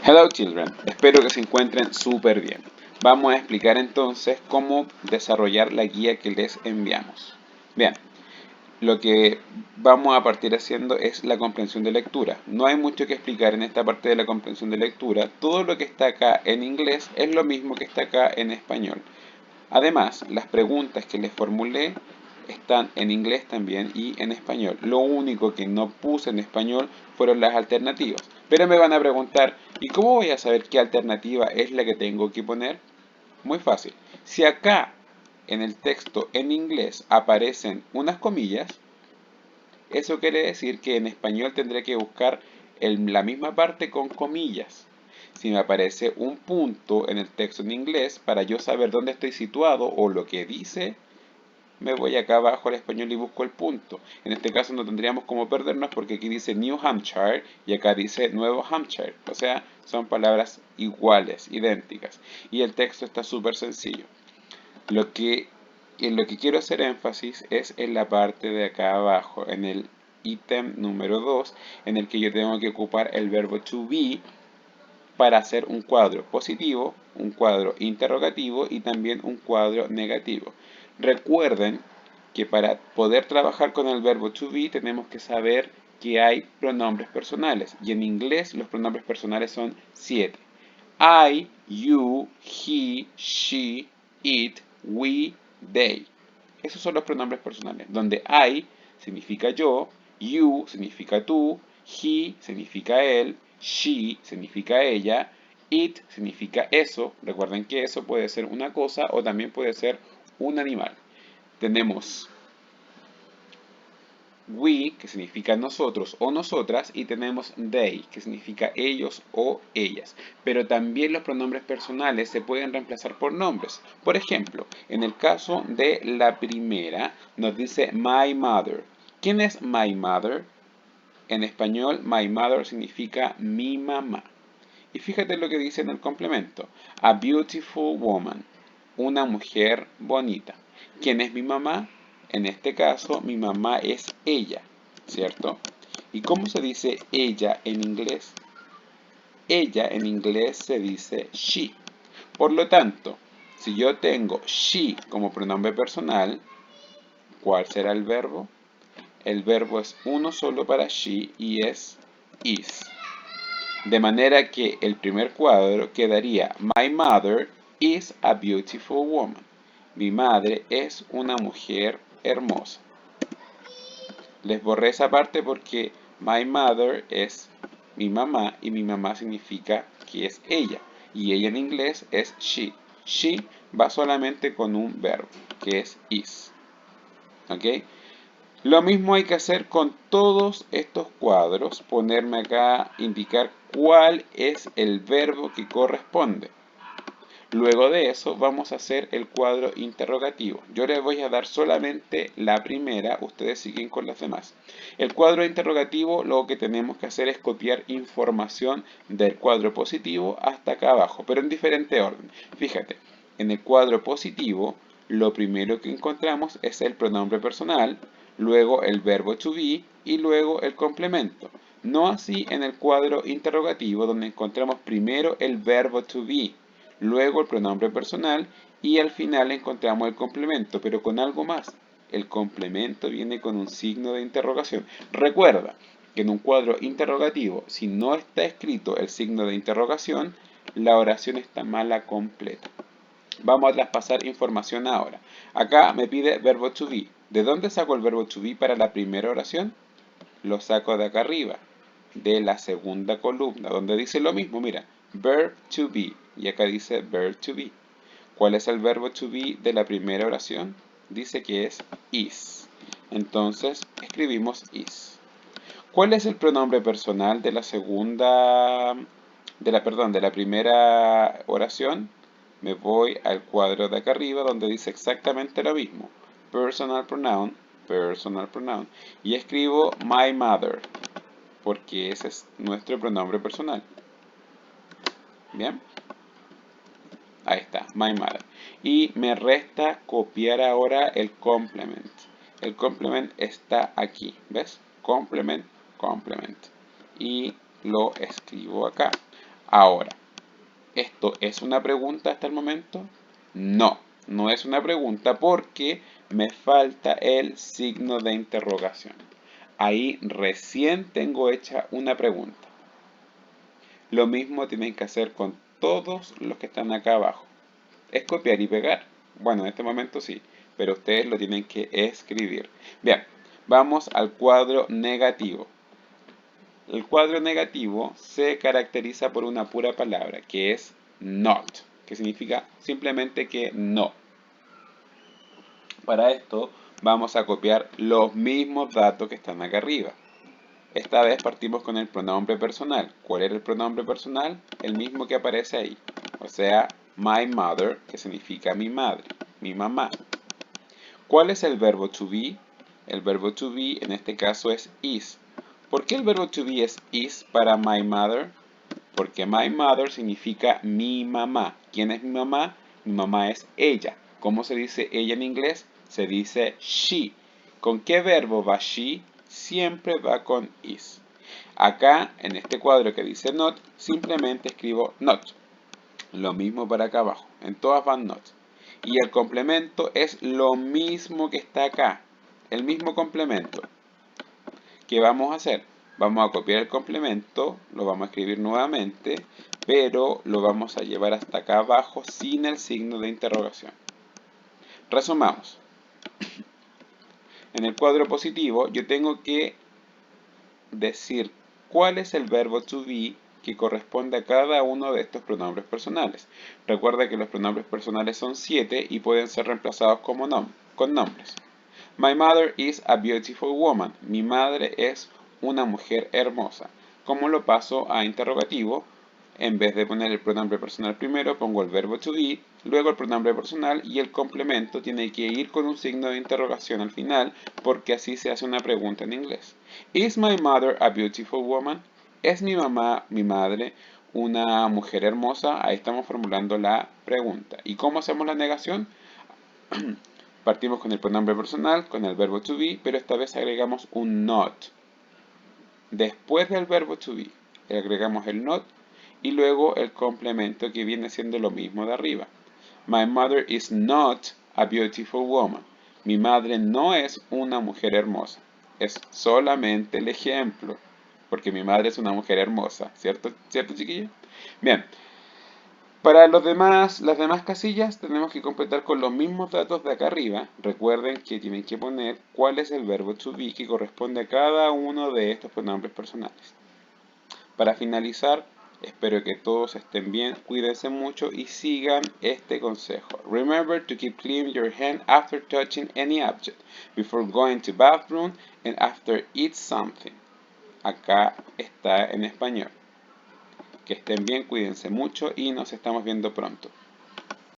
Hello children, espero que se encuentren súper bien. Vamos a explicar entonces cómo desarrollar la guía que les enviamos. Bien, lo que vamos a partir haciendo es la comprensión de lectura. No hay mucho que explicar en esta parte de la comprensión de lectura. Todo lo que está acá en inglés es lo mismo que está acá en español. Además, las preguntas que les formulé están en inglés también y en español. Lo único que no puse en español fueron las alternativas. Pero me van a preguntar, ¿y cómo voy a saber qué alternativa es la que tengo que poner? Muy fácil. Si acá en el texto en inglés aparecen unas comillas, eso quiere decir que en español tendré que buscar la misma parte con comillas. Si me aparece un punto en el texto en inglés, para yo saber dónde estoy situado o lo que dice, me voy acá abajo al español y busco el punto. En este caso no tendríamos como perdernos porque aquí dice New Hampshire y acá dice Nuevo Hampshire. O sea, son palabras iguales, idénticas. Y el texto está súper sencillo. En lo que quiero hacer énfasis es en la parte de acá abajo, en el ítem número 2, en el que yo tengo que ocupar el verbo to be para hacer un cuadro positivo, un cuadro interrogativo y también un cuadro negativo. Recuerden que para poder trabajar con el verbo to be tenemos que saber que hay pronombres personales y en inglés los pronombres personales son 7. I, you, he, she, it, we, they. Esos son los pronombres personales, donde I significa yo, you significa tú, he significa él, she significa ella, it significa eso. Recuerden que eso puede ser una cosa o también puede ser un animal. Tenemos we, que significa nosotros o nosotras, y tenemos they, que significa ellos o ellas. Pero también los pronombres personales se pueden reemplazar por nombres. Por ejemplo, en el caso de la primera, nos dice my mother. ¿Quién es my mother? En español, my mother significa mi mamá. Y fíjate lo que dice en el complemento. A beautiful woman. Una mujer bonita. ¿Quién es mi mamá? En este caso, mi mamá es ella, ¿cierto? ¿Y cómo se dice ella en inglés? Ella en inglés se dice she. Por lo tanto, si yo tengo she como pronombre personal, ¿cuál será el verbo? El verbo es uno solo para she y es is. De manera que el primer cuadro quedaría My mother is a beautiful woman. Mi madre es una mujer hermosa. Les borré esa parte porque my mother es mi mamá y mi mamá significa que es ella. Y ella en inglés es she. She va solamente con un verbo que es is. ¿Ok? Lo mismo hay que hacer con todos estos cuadros, ponerme acá, indicar cuál es el verbo que corresponde. Luego de eso vamos a hacer el cuadro interrogativo. Yo les voy a dar solamente la primera, ustedes siguen con las demás. El cuadro interrogativo lo que tenemos que hacer es copiar información del cuadro positivo hasta acá abajo, pero en diferente orden. Fíjate, en el cuadro positivo lo primero que encontramos es el pronombre personal, luego el verbo to be y luego el complemento. No así en el cuadro interrogativo donde encontramos primero el verbo to be, luego el pronombre personal y al final encontramos el complemento, pero con algo más. El complemento viene con un signo de interrogación. Recuerda que en un cuadro interrogativo, si no está escrito el signo de interrogación, la oración está mala completa. Vamos a traspasar información ahora. Acá me pide verbo to be. ¿De dónde saco el verbo to be para la primera oración? Lo saco de acá arriba, de la segunda columna, donde dice lo mismo, mira, verb to be, y acá dice verb to be. ¿Cuál es el verbo to be de la primera oración? Dice que es is. Entonces, escribimos is. ¿Cuál es el pronombre personal de la segunda, de la primera oración? Me voy al cuadro de acá arriba donde dice exactamente lo mismo. Personal pronoun, personal pronoun. Y escribo my mother, porque ese es nuestro pronombre personal. Bien, ahí está, my mother. Y me resta copiar ahora el complement. El complement está aquí, ¿ves? Complement, complement. Y lo escribo acá. Ahora, ¿esto es una pregunta hasta el momento? No, no es una pregunta porque me falta el signo de interrogación. Ahí recién tengo hecha una pregunta. Lo mismo tienen que hacer con todos los que están acá abajo. ¿Es copiar y pegar? Bueno, en este momento sí, pero ustedes lo tienen que escribir. Bien, vamos al cuadro negativo. El cuadro negativo se caracteriza por una pura palabra, que es not, que significa simplemente que no. Para esto vamos a copiar los mismos datos que están acá arriba. Esta vez partimos con el pronombre personal. ¿Cuál era el pronombre personal? El mismo que aparece ahí. O sea, my mother, que significa mi madre, mi mamá. ¿Cuál es el verbo to be? El verbo to be en este caso es is. ¿Por qué el verbo to be es is para my mother? Porque my mother significa mi mamá. ¿Quién es mi mamá? Mi mamá es ella. ¿Cómo se dice ella en inglés? Se dice she. ¿Con qué verbo va she? Siempre va con is. Acá, en este cuadro que dice not, simplemente escribo not. Lo mismo para acá abajo. En todas van not. Y el complemento es lo mismo que está acá. El mismo complemento. ¿Qué vamos a hacer? Vamos a copiar el complemento, lo vamos a escribir nuevamente, pero lo vamos a llevar hasta acá abajo sin el signo de interrogación. Resumamos. En el cuadro positivo yo tengo que decir cuál es el verbo to be que corresponde a cada uno de estos pronombres personales. Recuerda que los pronombres personales son 7 y pueden ser reemplazados con nombres. My mother is a beautiful woman. Mi madre es una mujer hermosa. ¿Cómo lo paso a interrogativo? En vez de poner el pronombre personal primero, pongo el verbo to be, luego el pronombre personal y el complemento tiene que ir con un signo de interrogación al final, porque así se hace una pregunta en inglés. Is my mother a beautiful woman? ¿Es mi mamá, mi madre, una mujer hermosa? Ahí estamos formulando la pregunta. ¿Y cómo hacemos la negación? Partimos con el pronombre personal, con el verbo to be, pero esta vez agregamos un not. Después del verbo to be, agregamos el not y luego el complemento que viene siendo lo mismo de arriba. My mother is not a beautiful woman. Mi madre no es una mujer hermosa. Es solamente el ejemplo, porque mi madre es una mujer hermosa, ¿cierto, chiquillos? Bien. Para las demás casillas tenemos que completar con los mismos datos de acá arriba. Recuerden que tienen que poner cuál es el verbo to be que corresponde a cada uno de estos pronombres personales. Para finalizar, espero que todos estén bien, cuídense mucho y sigan este consejo. Remember to keep clean your hand after touching any object, before going to bathroom and after eat something. Acá está en español. Que estén bien, cuídense mucho y nos estamos viendo pronto.